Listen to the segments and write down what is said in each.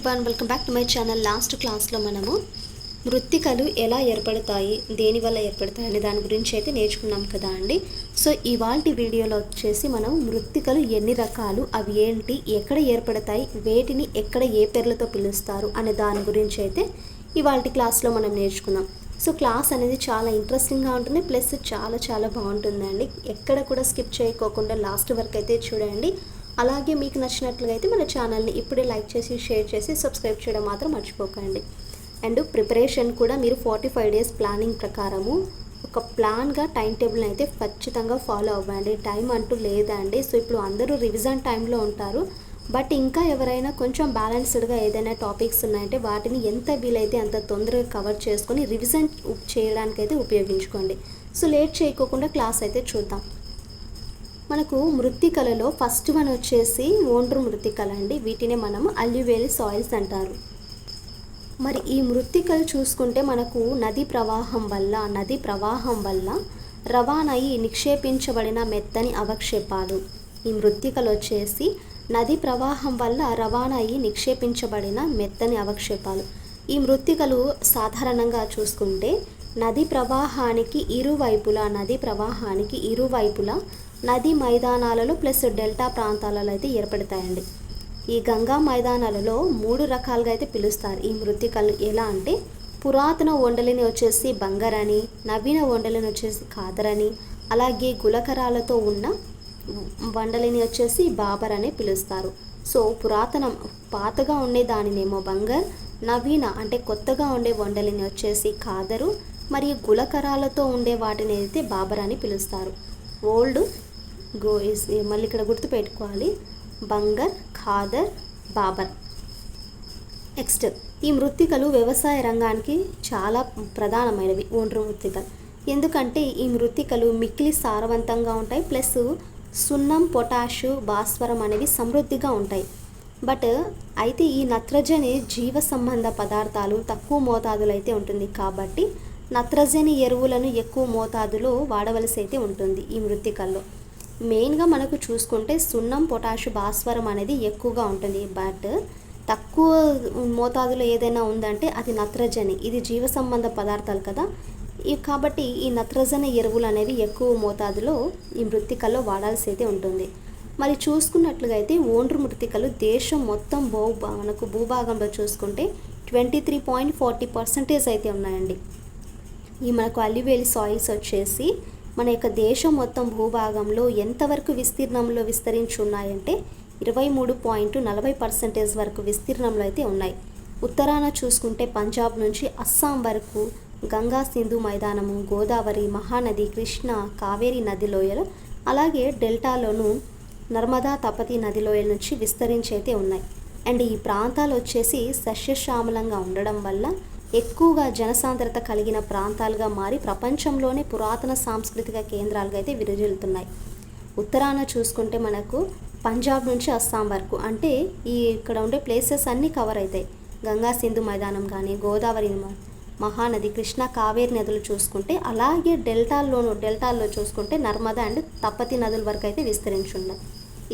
Everyone, welcome back to my channel. Last క్లాస్లో మనము మృత్తికలు ఎలా ఏర్పడతాయి, దేనివల్ల ఏర్పడతాయి అనే దాని గురించి అయితే నేర్చుకున్నాం కదా అండి. సో ఇవాల్టి వీడియోలో వచ్చేసి మనం మృత్తికలు ఎన్ని రకాలు, అవి ఏంటి, ఎక్కడ ఏర్పడతాయి, వేటిని ఎక్కడ ఏ పేర్లతో పిలుస్తారు అనే దాని గురించి అయితే ఇవాల్టి క్లాస్లో మనం నేర్చుకుందాం. సో క్లాస్ అనేది చాలా ఇంట్రెస్టింగ్గా ఉంటుంది, ప్లస్ చాలా బాగుంటుందండి. ఎక్కడ కూడా స్కిప్ చేయకోకుండా లాస్ట్ వరకు అయితే చూడండి. అలాగే మీకు నచ్చినట్లుగా అయితే మన ఛానల్ని ఇప్పుడే లైక్ చేసి, షేర్ చేసి, సబ్స్క్రైబ్ చేయడం మాత్రం మర్చిపోకండి. అండ్ ప్రిపరేషన్ కూడా మీరు 45 డేస్ ప్లానింగ్ ప్రకారము ఒక ప్లాన్గా టైం టేబుల్ని అయితే ఖచ్చితంగా ఫాలో అవ్వండి. టైం అంటూ లేదండి. సో ఇప్పుడు అందరూ రివిజన్ టైంలో ఉంటారు, బట్ ఇంకా ఎవరైనా కొంచెం బ్యాలెన్స్డ్గా ఏదైనా టాపిక్స్ ఉన్నాయంటే వాటిని ఎంత వీలైతే అంత తొందరగా కవర్ చేసుకొని రివిజన్ చేయడానికైతే ఉపయోగించుకోండి. సో లేట్ చేయకోకుండా క్లాస్ అయితే చూద్దాం. మనకు మృత్తికలలో ఫస్ట్ వన్ వచ్చేసి ఒండ్రు మృత్తికలు అండి. వీటినే మనం అల్యూవియల్ సాయిల్స్ అంటారు. మరి ఈ మృత్తికలు చూసుకుంటే మనకు నదీ ప్రవాహం వల్ల రవాణా అయి నిక్షేపించబడిన మెత్తని అవక్షేపాలు. ఈ మృత్తికలు వచ్చేసి నదీ ప్రవాహం వల్ల రవాణా అయి నిక్షేపించబడిన మెత్తని అవక్షేపాలు. ఈ మృత్తికలు సాధారణంగా చూసుకుంటే నదీ ప్రవాహానికి ఇరువైపులా నదీ మైదానాలలో ప్లస్ డెల్టా ప్రాంతాలలో అయితే ఏర్పడతాయండి. ఈ గంగా మైదానాలలో 3 రకాలుగా అయితే పిలుస్తారు ఈ మృత్తికలు. ఎలా అంటే పురాతన వండలిని వచ్చేసి బంగారని, నవీన వండలిని వచ్చేసి ఖాదరని, అలాగే గులకరాలతో ఉన్న వండలిని వచ్చేసి బాబర్ అని పిలుస్తారు. సో పాతగా ఉండే దానినేమో బంగర్, నవీన అంటే కొత్తగా ఉండే వండలిని వచ్చేసి ఖాదరు, మరియు గులకరాలతో ఉండే వాటిని అయితే బాబర్ అని పిలుస్తారు. ఓల్డ్ మళ్ళీ ఇక్కడ గుర్తుపెట్టుకోవాలి, బంగర్, ఖాదర్, బాబర్. నెక్స్ట్ ఈ మృత్తికలు వ్యవసాయ రంగానికి చాలా ప్రధానమైనవి ఒండ్రు మృత్తికలు. ఎందుకంటే ఈ మృత్తికలు మిక్కిలి సారవంతంగా ఉంటాయి, ప్లస్ సున్నం, పొటాషు, భాస్వరం అనేవి సమృద్ధిగా ఉంటాయి. బట్ అయితే ఈ నత్రజని జీవ సంబంధ పదార్థాలు తక్కువ మోతాదులో అయితే ఉంటుంది, కాబట్టి నత్రజని ఎరువులను ఎక్కువ మోతాదులో వాడవలసి అయితే ఉంటుంది ఈ మృత్తికల్లో. మెయిన్గా మనకు చూసుకుంటే సున్నం, పొటాషు, భాస్వరం అనేది ఎక్కువగా ఉంటుంది, బట్ తక్కువ మోతాదులో ఏదైనా ఉందంటే అది నత్రజని. ఇది జీవ సంబంధ పదార్థాలు కదా, కాబట్టి ఈ నత్రజని ఎరువులు అనేవి ఎక్కువ మోతాదులో ఈ మృత్తికల్లో వాడాల్సి అయితే ఉంటుంది. మరి చూసుకున్నట్లుగా అయితే ఒండ్రు మృత్తికలు దేశం మొత్తం మనకు భూభాగంలో చూసుకుంటే 23.40% అయితే ఉన్నాయండి. ఈ మనకు అల్యూవియల్ సాయిల్స్ వచ్చేసి మన యొక్క దేశం మొత్తం భూభాగంలో ఎంతవరకు విస్తీర్ణంలో విస్తరించి ఉన్నాయంటే 23.40% వరకు విస్తీర్ణంలో అయితే ఉన్నాయి. ఉత్తరాన చూసుకుంటే పంజాబ్ నుంచి అస్సాం వరకు గంగా సింధు మైదానము, గోదావరి, మహానది, కృష్ణ, కావేరీ నది లోయలు, అలాగే డెల్టాలోను నర్మదా, తపతి నది లోయల నుంచి విస్తరించి అయితే ఉన్నాయి. అండ్ ఈ ప్రాంతాలు వచ్చేసి సస్యశ్యామలంగా ఉండడం వల్ల ఎక్కువగా జనసాంద్రత కలిగిన ప్రాంతాలుగా మారి ప్రపంచంలోనే పురాతన సాంస్కృతిక కేంద్రాలుగా అయితే విరజిల్లుతున్నాయి. ఉత్తరాన చూసుకుంటే మనకు పంజాబ్ నుంచి అస్సాం వరకు అంటే ఇక్కడ ఉండే ప్లేసెస్ అన్నీ కవర్ అవుతాయి. గంగా సింధు మైదానం కానీ, గోదావరి, మహానది, కృష్ణ, కావేరి నదులు చూసుకుంటే, అలాగే డెల్టాల్లో చూసుకుంటే నర్మదా అండ్ తపతి నదుల వరకు అయితే విస్తరించి ఉన్నాయి.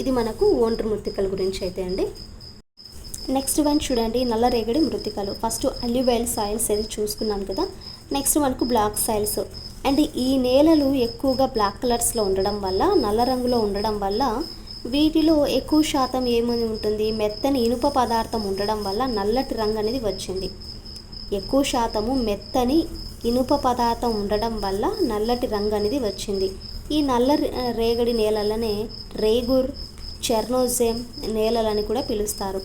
ఇది మనకు ఒండ్రు మృత్తికల గురించి అయితే అండి. నెక్స్ట్ వన్ చూడండి, నల్లరేగడి మృత్తికలు. ఫస్ట్ అల్యూవియల్ సాయిల్స్ ఏది చూసుకున్నాం కదా. నెక్స్ట్ మనకు బ్లాక్ సాయిల్స్. అండ్ ఈ నేలలు ఎక్కువగా బ్లాక్ కలర్స్లో ఉండడం వల్ల, నల్ల రంగులో ఉండడం వల్ల వీటిలో ఎక్కువ శాతం ఏమని ఉంటుంది, మెత్తని ఇనుప పదార్థం ఉండడం వల్ల నల్లటి రంగు అనేది వచ్చింది. ఎక్కువ శాతము మెత్తని ఇనుప పదార్థం ఉండడం వల్ల నల్లటి రంగు అనేది వచ్చింది. ఈ నల్ల రేగడి నేలలనే రేగుర్, చెర్నోజెమ్ నేలలని కూడా పిలుస్తారు.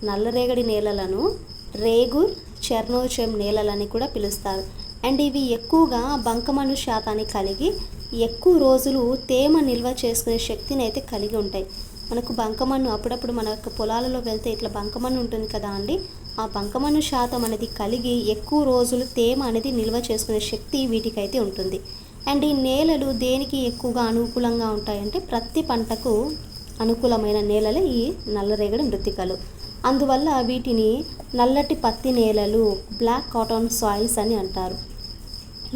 నల్లరేగడి నేలలను రేగుర్, చెర్నోజెమ్ నేలలని కూడా పిలుస్తారు. అండ్ ఇవి ఎక్కువగా బంకమన్ను శాతాన్ని కలిగి ఎక్కువ రోజులు తేమ నిల్వ చేసుకునే శక్తిని అయితే కలిగి ఉంటాయి. మనకు బంకమన్ను అప్పుడప్పుడు మన యొక్క పొలాలలో వెళ్తే ఇట్లా బంకమన్ను ఉంటుంది కదా అండి, ఆ బంకమన్ను శాతం అనేది కలిగి ఎక్కువ రోజులు తేమ అనేది నిల్వ చేసుకునే శక్తి వీటికైతే ఉంటుంది. అండ్ ఈ నేలలు దేనికి ఎక్కువగా అనుకూలంగా ఉంటాయంటే ప్రతి పంటకు అనుకూలమైన నేలలే ఈ నల్లరేగడి మృత్తికలు. అందువల్ల వీటిని నల్లటి పత్తి నేలలు, బ్లాక్ కాటన్ సాయిల్స్ అని అంటారు.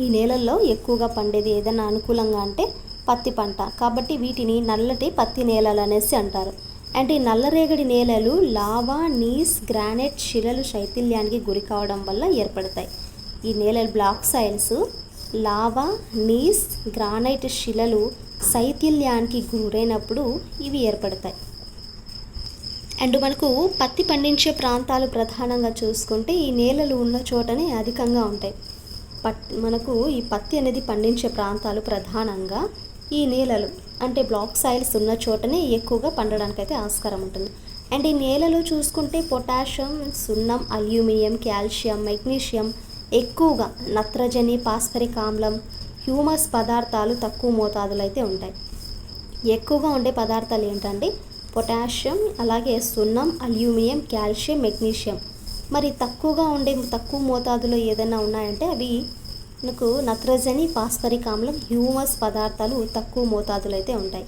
ఈ నేలల్లో ఎక్కువగా పండేది ఏదైనా అనుకూలంగా అంటే పత్తి పంట, కాబట్టి వీటిని నల్లటి పత్తి నేలలు అనేసి అంటారు. అండ్ ఈ నల్లరేగడి నేలలు లావా, నీస్, గ్రానైట్ శిలలు శైథిల్యానికి గురి కావడం వల్ల ఏర్పడతాయి. ఈ నేలలు black soils lava, gneiss, granite శిలలు శైథిల్యానికి గురైనప్పుడు ఇవి ఏర్పడతాయి. అండ్ మనకు పత్తి పండించే ప్రాంతాలు ప్రధానంగా చూసుకుంటే ఈ నేలలు ఉన్న చోటనే అధికంగా ఉంటాయి. మనకు ఈ పత్తి అనేది పండించే ప్రాంతాలు ప్రధానంగా ఈ నేలలు అంటే బ్లాక్ సాయిల్స్ ఉన్న చోటనే ఎక్కువగా పండడానికి అయితే ఆస్కారం ఉంటుంది. అండ్ ఈ నేలలో చూసుకుంటే పొటాషియం, సున్నం, అల్యూమినియం, కాల్షియం, మెగ్నీషియం ఎక్కువగా, నత్రజని, ఫాస్ఫరిక్ ఆమ్లం, హ్యూమస్ పదార్థాలు తక్కువ మోతాదులో అయితే ఉంటాయి. ఎక్కువగా ఉండే పదార్థాలు ఏంటంటే పొటాషియం, అలాగే సున్నం, అల్యూమినియం, కాల్షియం, మెగ్నీషియం. మరి తక్కువ మోతాదులో ఏదైనా ఉన్నాయంటే అవి మనకు నత్రజని, ఫాస్ఫరిక్ ఆమ్లం, హ్యూమస్ పదార్థాలు తక్కువ మోతాదులో అయితే ఉంటాయి.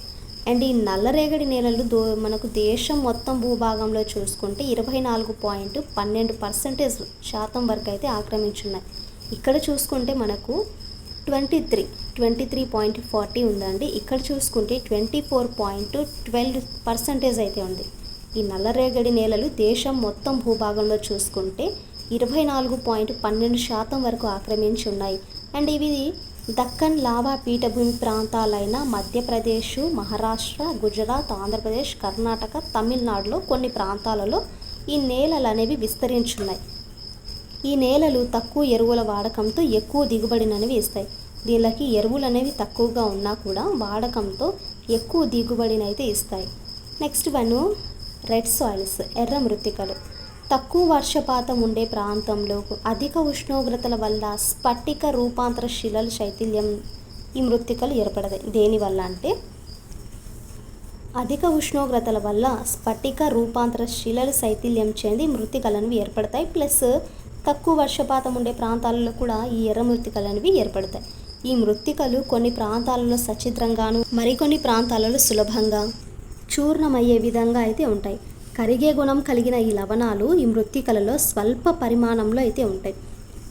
అండ్ ఈ నల్లరేగడి నేలలు మనకు దేశం మొత్తం భూభాగంలో చూసుకుంటే 24.12% వరకు అయితే ఆక్రమించున్నాయి. ఇక్కడ చూసుకుంటే మనకు 23.40 ఉందండి. ఇక్కడ చూసుకుంటే 24.12% అయితే ఉంది. ఈ నల్లరేగడి నేలలు దేశం మొత్తం భూభాగంలో చూసుకుంటే 24.12% వరకు ఆక్రమించి ఉన్నాయి. అండ్ ఇవి దక్కన్ లావా పీఠభూమి ప్రాంతాలైన మధ్యప్రదేశ్, మహారాష్ట్ర, గుజరాత్, ఆంధ్రప్రదేశ్, కర్ణాటక, తమిళనాడులో కొన్ని ప్రాంతాలలో ఈ నేలలు అనేవి విస్తరించున్నాయి. ఈ నేలలు తక్కువ ఎరువుల వాడకంతో ఎక్కువ దిగుబడినవి ఇస్తాయి. దీనికి ఎరువులు అనేవి తక్కువగా ఉన్నా కూడా వాడకంతో ఎక్కువ దిగుబడినైతే ఇస్తాయి. నెక్స్ట్ వన్ రెడ్ సాయిల్స్, ఎర్ర మృత్తికలు. తక్కువ వర్షపాతం ఉండే ప్రాంతంలో అధిక ఉష్ణోగ్రతల వల్ల స్ఫటిక రూపాంతర శిలలు శైథిల్యం ఈ మృత్తికలు ఏర్పడతాయి. దేనివల్ల అంటే అధిక ఉష్ణోగ్రతల వల్ల స్ఫటిక రూపాంతర శిలలు శైథిల్యం చెంది మృత్తికలు ఏర్పడతాయి. ప్లస్ తక్కువ వర్షపాతం ఉండే ప్రాంతాలలో కూడా ఈ ఎర్ర మృత్తికలు అనేవి ఏర్పడతాయి. ఈ మృత్తికలు కొన్ని ప్రాంతాలలో సచిద్రంగాను, మరికొన్ని ప్రాంతాలలో సులభంగా చూర్ణమయ్యే విధంగా అయితే ఉంటాయి. కరిగే గుణం కలిగిన ఈ లవణాలు ఈ మృత్తికలలో స్వల్ప పరిమాణంలో అయితే ఉంటాయి.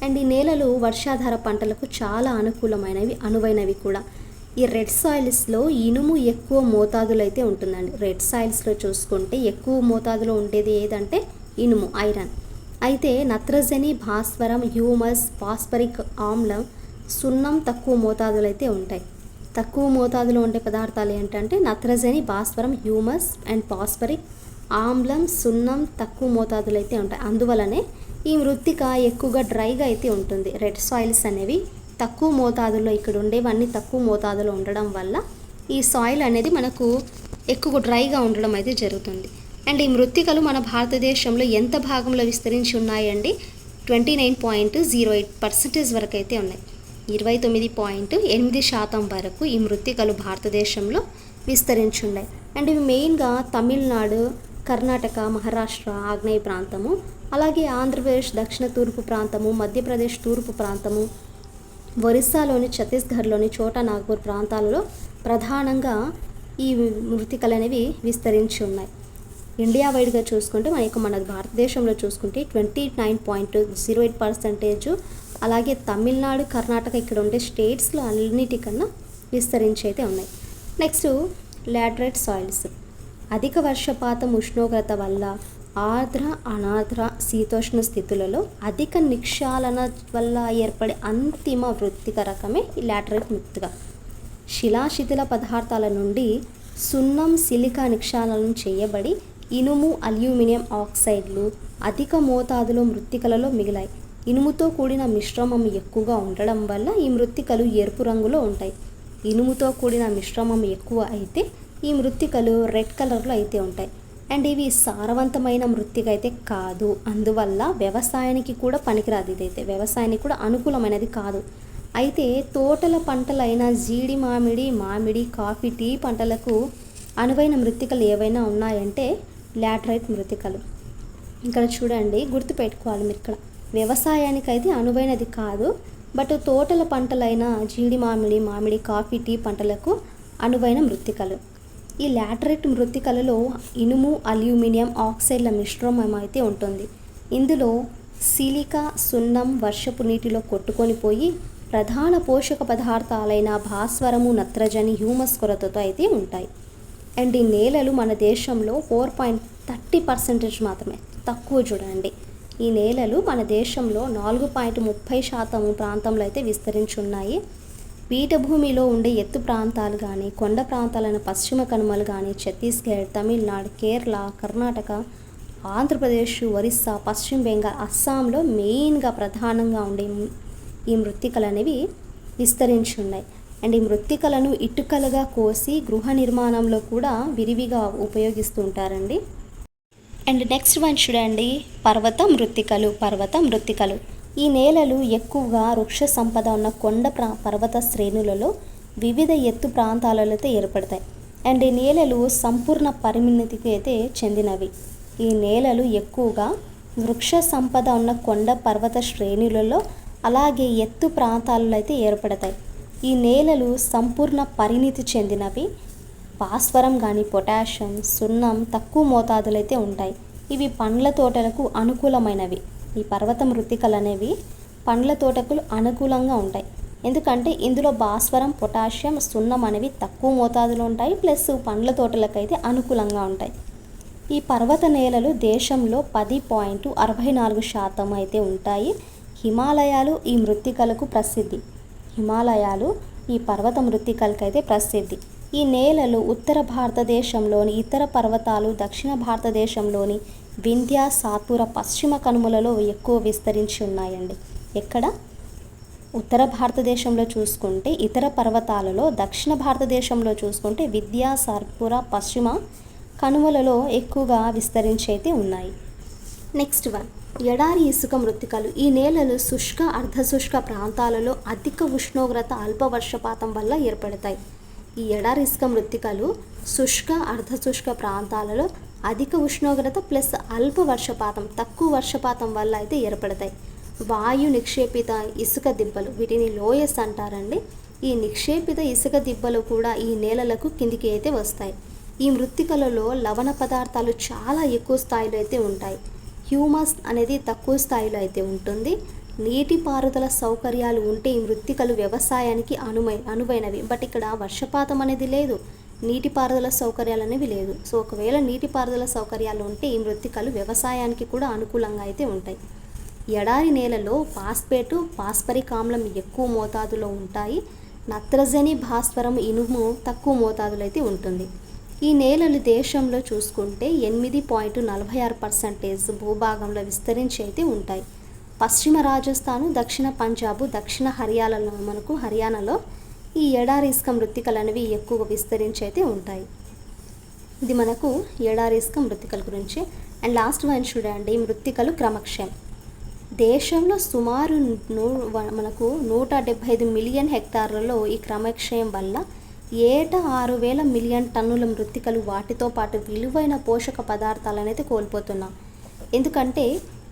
అండ్ ఈ నేలలు వర్షాధార పంటలకు చాలా అనువైనవి కూడా. ఈ రెడ్ సాయిల్స్లో ఇనుము ఎక్కువ మోతాదులో అయితే ఉంటుందండి. రెడ్ సాయిల్స్లో చూసుకుంటే ఎక్కువ మోతాదులో ఉండేది ఏదంటే ఇనుము, ఐరన్. అయితే నత్రజని, భాస్వరం, హ్యూమస్, ఫాస్ఫరిక్ ఆమ్లం, సున్నం తక్కువ మోతాదులో అయితే ఉంటాయి. తక్కువ మోతాదులో ఉండే పదార్థాలు ఏంటంటే నత్రజని, భాస్వరం, హ్యూమస్ అండ్ ఫాస్ఫరిక్ ఆమ్లం, సున్నం తక్కువ మోతాదులో అయితే ఉంటాయి. అందువలనే ఈ మృత్తిక ఎక్కువగా డ్రైగా అయితే ఉంటుంది. రెడ్ సాయిల్స్ అనేవి తక్కువ మోతాదులో, ఇక్కడ ఉండేవన్నీ తక్కువ మోతాదులో ఉండడం వల్ల ఈ సాయిల్ అనేది మనకు ఎక్కువ డ్రైగా ఉండడం అయితే జరుగుతుంది. అండ్ ఈ మృత్తికలు మన భారతదేశంలో ఎంత భాగంలో విస్తరించి ఉన్నాయండి? 29.08% వరకు అయితే ఉన్నాయి. 29.8% వరకు ఈ మృత్తికలు భారతదేశంలో విస్తరించి ఉన్నాయి. అండ్ ఇవి మెయిన్గా తమిళనాడు, కర్ణాటక, మహారాష్ట్ర ఆగ్నేయ ప్రాంతము, అలాగే ఆంధ్రప్రదేశ్ దక్షిణ తూర్పు ప్రాంతము, మధ్యప్రదేశ్ తూర్పు ప్రాంతము, ఒరిస్సాలోని, ఛత్తీస్గఢ్లోని చోటా నాగ్పూర్ ప్రాంతాలలో ప్రధానంగా ఈ మృత్తికలు అనేవి విస్తరించి ఉన్నాయి. ఇండియా వైడ్గా చూసుకుంటే మన భారతదేశంలో చూసుకుంటే 29.08%, అలాగే తమిళనాడు, కర్ణాటక ఇక్కడ ఉండే స్టేట్స్లో అన్నిటికన్నా విస్తరించి అయితే ఉన్నాయి. Next laterite soils. అధిక వర్షపాతం, ఉష్ణోగ్రత వల్ల ఆర్ద్ర, అనార్ద్ర, శీతోష్ణ స్థితులలో అధిక నిక్షాళన వల్ల ఏర్పడే అంతిమ మృత్తిక రకమే ఈ లాటరైట్ మృత్తిక. శిలాశిథిల పదార్థాల నుండి సున్నం, సిలికా నిక్షాళనం చేయబడి ఇనుము, అల్యూమినియం ఆక్సైడ్లు అధిక మోతాదులో మృత్తికలలో మిగిలాయి. ఇనుముతో కూడిన మిశ్రమం ఎక్కువగా ఉండడం వల్ల ఈ మృత్తికలు ఎరుపు రంగులో ఉంటాయి. ఇనుముతో కూడిన మిశ్రమం ఎక్కువ అయితే ఈ మృత్తికలు రెడ్ కలర్లో అయితే ఉంటాయి. అండ్ ఇవి సారవంతమైన మృత్తిక అయితే కాదు. అందువల్ల వ్యవసాయానికి కూడా పనికిరాదు. ఇదైతే వ్యవసాయానికి కూడా అనుకూలమైనది కాదు. అయితే తోటల పంటలైన జీడి మామిడి, కాఫీ, టీ పంటలకు అనువైన మృత్తికలు ఏవైనా ఉన్నాయంటే లాటరైట్ మృత్తికలు. ఇక్కడ చూడండి, గుర్తుపెట్టుకోవాలి మీరు. ఇక్కడ వ్యవసాయానికైతే అనువైనది కాదు, బట్ తోటల పంటలైన జీడి మామిడి, కాఫీ, టీ పంటలకు అనువైన మృత్తికలు. ఈ లాటరైట్ మృత్తికలలో ఇనుము, అల్యూమినియం ఆక్సైడ్ల మిశ్రమం అయితే ఉంటుంది. ఇందులో సిలికా, సున్నం వర్షపు నీటిలో కొట్టుకొని పోయి ప్రధాన పోషక పదార్థాలైన భాస్వరము, నత్రజని, హ్యూమస్ కొరతతో అయితే ఉంటాయి. అండ్ ఈ నేలలు మన దేశంలో 4.30% మాత్రమే, తక్కువ చూడండి. ఈ నేలలు మన దేశంలో 4.30% ప్రాంతంలో అయితే విస్తరించి ఉన్నాయి. పీఠభూమిలో ఉండే ఎత్తు ప్రాంతాలు కానీ, కొండ ప్రాంతాలైన పశ్చిమ కనుమలు కానీ, ఛత్తీస్గఢ్, తమిళనాడు, కేరళ, కర్ణాటక, ఆంధ్రప్రదేశ్, ఒరిస్సా, పశ్చిమ బెంగాల్, అస్సాంలో మెయిన్గా ప్రధానంగా ఉండే ఈ మృత్తికలు అనేవి విస్తరించి ఉన్నాయి. అండ్ ఈ మృత్తికలను ఇటుకలుగా కోసి గృహ నిర్మాణంలో కూడా విరివిగా ఉపయోగిస్తూ ఉంటారండి. అండ్ నెక్స్ట్ వన్ చూడండి, పర్వత మృత్తికలు. ఈ నేలలు ఎక్కువగా వృక్ష సంపద ఉన్న కొండ పర్వత శ్రేణులలో వివిధ ఎత్తు ప్రాంతాలలో అయితే ఏర్పడతాయి. అండ్ ఈ నేలలు సంపూర్ణ పరిమితికి అయితే చెందినవి. ఈ నేలలు ఎక్కువగా వృక్ష సంపద ఉన్న కొండ పర్వత శ్రేణులలో అలాగే ఎత్తు ప్రాంతాలలో అయితే ఏర్పడతాయి. ఈ నేలలు సంపూర్ణ పరిణితి చెందినవి. భాస్వరం కానీ, పొటాషియం, సున్నం తక్కువ మోతాదులు అయితే ఉంటాయి. ఇవి పండ్ల తోటలకు అనుకూలమైనవి. ఈ పర్వత మృత్తికలు అనేవి పండ్ల తోటకు అనుకూలంగా ఉంటాయి. ఎందుకంటే ఇందులో భాస్వరం, పొటాషియం, సున్నం అనేవి తక్కువ మోతాదులో ఉంటాయి. ప్లస్ పండ్ల తోటలకైతే అనుకూలంగా ఉంటాయి. ఈ పర్వత నేలలు దేశంలో 10.64% అయితే ఉంటాయి. హిమాలయాలు ఈ మృత్తికలకు ప్రసిద్ధి. ఈ పర్వత మృత్తికలకైతే ప్రసిద్ధి. ఈ నేలలు ఉత్తర భారతదేశంలోని ఇతర పర్వతాలు, దక్షిణ భారతదేశంలోని వింధ్య, సాత్పుర, పశ్చిమ కనుమలలో ఎక్కువ విస్తరించి ఉన్నాయండి. ఎక్కడ? ఉత్తర భారతదేశంలో చూసుకుంటే ఇతర పర్వతాలలో, దక్షిణ భారతదేశంలో చూసుకుంటే వింధ్య, సాత్పుర, పశ్చిమ కనుమలలో ఎక్కువగా విస్తరించి అయితే ఉన్నాయి. నెక్స్ట్ వన్, ఎడారి ఇసుక మృత్తికలు. ఈ నేలలు శుష్క, అర్ధశుష్క ప్రాంతాలలో అధిక ఉష్ణోగ్రత, అల్ప వర్షపాతం వల్ల ఏర్పడతాయి. ఈ ఎడారి ఇసుక మృత్తికలు శుష్క, అర్ధశుష్క ప్రాంతాలలో అధిక ఉష్ణోగ్రత ప్లస్ అల్ప వర్షపాతం, తక్కువ వర్షపాతం వల్ల అయితే ఏర్పడతాయి. వాయు నిక్షేపిత ఇసుక దిబ్బలు, వీటిని లోయస్ అంటారండి. ఈ నిక్షేపిత ఇసుక దిబ్బలు కూడా ఈ నేలలకు కిందికి అయితే వస్తాయి. ఈ మృత్తికలలో లవణ పదార్థాలు చాలా ఎక్కువ స్థాయిలో అయితే ఉంటాయి. హ్యూమస్ అనేది తక్కువ స్థాయిలో అయితే ఉంటుంది. నీటిపారుదల సౌకర్యాలు ఉంటే ఈ మృత్తికలు వ్యవసాయానికి అనువైనవి. బట్ ఇక్కడ వర్షపాతం అనేది లేదు, నీటిపారుదల సౌకర్యాలు అనేవి లేదు. సో ఒకవేళ నీటిపారుదల సౌకర్యాలు ఉంటే ఈ మృత్తికలు వ్యవసాయానికి కూడా అనుకూలంగా అయితే ఉంటాయి. ఎడారి నేలలో ఫాస్ఫేటు, ఫాస్ఫరిక్ ఆమ్లం ఎక్కువ మోతాదులో ఉంటాయి. నత్రజని, భాస్వరం, ఇనుము తక్కువ మోతాదులో అయితే ఉంటుంది. ఈ నేలలు దేశంలో చూసుకుంటే 8.46% భూభాగంలో విస్తరించి అయితే ఉంటాయి. పశ్చిమ రాజస్థాను, దక్షిణ పంజాబు, దక్షిణ హర్యానాలో ఈ ఎడారి ఇసుక మృత్తికలు అనేవి ఎక్కువగా విస్తరించి అయితే ఉంటాయి. ఇది మనకు ఎడారి ఇసుక మృత్తికల గురించి. అండ్ లాస్ట్ వన్ చూడండి, మృత్తికలు క్రమక్షయం. దేశంలో సుమారు మనకు 175 మిలియన్ హెక్టార్లలో ఈ క్రమక్షయం వల్ల ఏటా 6,000 మిలియన్ టన్నుల మృత్తికలు వాటితో పాటు విలువైన పోషక పదార్థాలను అయితే కోల్పోతున్నాం. ఎందుకంటే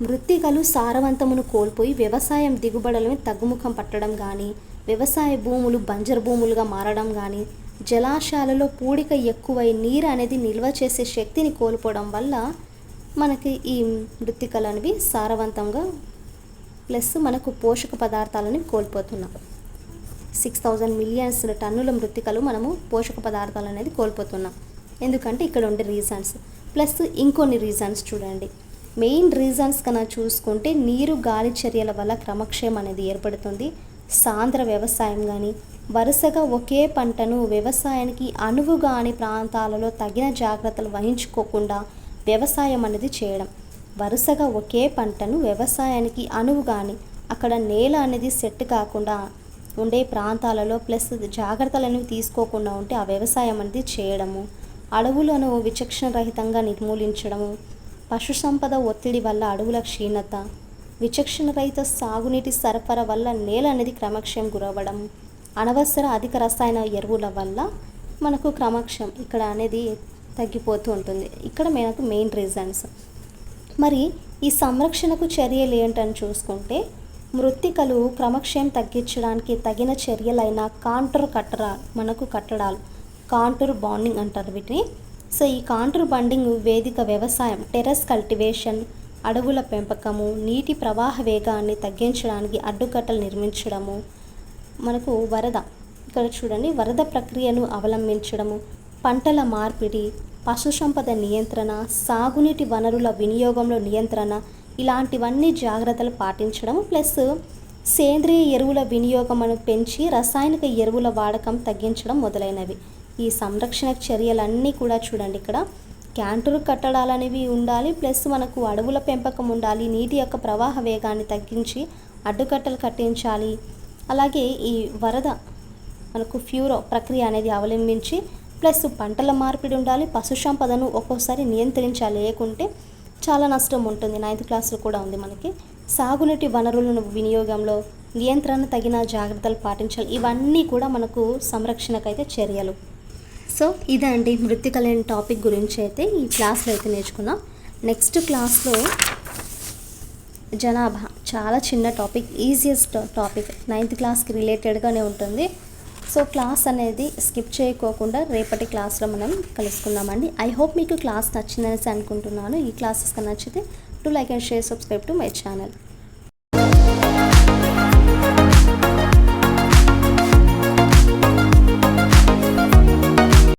మృత్తికలు సారవంతమును కోల్పోయి వ్యవసాయం దిగుబడులను తగ్గుముఖం పట్టడం కానీ, వ్యవసాయ భూములు బంజరు భూములుగా మారడం కానీ, జలాశయాలలో పూడిక ఎక్కువై నీరు అనేది నిల్వ చేసే శక్తిని కోల్పోవడం వల్ల మనకి ఈ మృత్తికలు అనేవి సారవంతంగా ప్లస్ మనకు పోషక పదార్థాలని కోల్పోతున్నాం. 6,000 మిలియన్స్ టన్నుల మృత్తికలు మనము పోషక పదార్థాలు అనేది కోల్పోతున్నాం. ఎందుకంటే ఇక్కడ ఉండే రీజన్స్ ప్లస్ ఇంకొన్ని రీజన్స్ చూడండి. మెయిన్ రీజన్స్ కన్నా చూసుకుంటే నీరు, గాలి చర్యల వల్ల క్రమక్షయం అనేది ఏర్పడుతుంది. సాంద్ర వ్యవసాయం కానీ, వరుసగా ఒకే పంటను వ్యవసాయానికి అనువుగాని ప్రాంతాలలో తగిన జాగ్రత్తలు వహించుకోకుండా వ్యవసాయం అనేది చేయడం. వరుసగా ఒకే పంటను వ్యవసాయానికి అనువుగాని అక్కడ నేల అనేది సెట్ కాకుండా ఉండే ప్రాంతాలలో ప్లస్ జాగ్రత్తలను తీసుకోకుండా ఉంటే ఆ వ్యవసాయం అనేది చేయడము. అడవులను విచక్షణ రహితంగా నిర్మూలించడము, పశు సంపద ఒత్తిడి వల్ల అడవుల క్షీణత, విచక్షణ రహిత సాగునీటి సరఫరా వల్ల నేల అనేది క్రమక్షయం గురవ్వడం, అనవసర అధిక రసాయన ఎరువుల వల్ల మనకు క్రమక్షయం ఇక్కడ అనేది తగ్గిపోతూ ఉంటుంది. ఇక్కడ మనకు మెయిన్ రీజన్స్. మరి ఈ సంరక్షణకు చర్యలు ఏంటని చూసుకుంటే, మృత్తికలు క్రమక్షయం తగ్గించడానికి తగిన చర్యలైన కట్టడాలు కాంటూర్ బాండింగ్ అంటారు వీటిని. సో ఈ కాంటూర్ బాండింగ్ వేదిక వ్యవసాయం, టెర్రస్ కల్టివేషన్, అడవుల పెంపకము, నీటి ప్రవాహ వేగాన్ని తగ్గించడానికి అడ్డుకట్టలు నిర్మించడము, మనకు వరద ఇక్కడ చూడండి వరద ప్రక్రియను అవలంబించడము, పంటల మార్పిడి, పశు సంపద నియంత్రణ, సాగునీటి వనరుల వినియోగంలో నియంత్రణ, ఇలాంటివన్నీ జాగ్రత్తలు పాటించడం, ప్లస్ సేంద్రియ ఎరువుల వినియోగమును పెంచి రసాయనిక ఎరువుల వాడకం తగ్గించడం మొదలైనవి. ఈ సంరక్షణ చర్యలన్నీ కూడా చూడండి, ఇక్కడ క్యాంటరు కట్టడాలు అనేవి ఉండాలి, ప్లస్ మనకు అడవుల పెంపకం ఉండాలి, నీటి యొక్క ప్రవాహ వేగాన్ని తగ్గించి అడ్డుకట్టలు కట్టించాలి, అలాగే ఈ వరద మనకు ఫ్యూరో ప్రక్రియ అనేది అవలంబించి, ప్లస్ పంటల మార్పిడి ఉండాలి, పశు సంపదను ఒక్కోసారి నియంత్రించాలి, లేకుంటే చాలా నష్టం ఉంటుంది. 9th క్లాస్లో కూడా ఉంది మనకి. సాగునీటి వనరులను వినియోగంలో నియంత్రణ, తగిన జాగ్రత్తలు పాటించాలి. ఇవన్నీ కూడా మనకు సంరక్షణకైతే చర్యలు. సో ఇదండి మృత్తిక లేని టాపిక్ గురించి అయితే ఈ క్లాస్లో అయితే నేర్చుకున్నాం. నెక్స్ట్ క్లాస్లో జనాభా, చాలా చిన్న టాపిక్, ఈజియెస్ట్ టాపిక్, 9th క్లాస్కి రిలేటెడ్గానే ఉంటుంది. సో క్లాస్ అనేది స్కిప్ చేయకోకుండా రేపటి క్లాస్లో మనం కలుసుకుందామండి. ఐ హోప్ మీకు క్లాస్ నచ్చిందనేసి అనుకుంటున్నాను. ఈ క్లాసెస్ నచ్చితే to like and share, subscribe to my channel.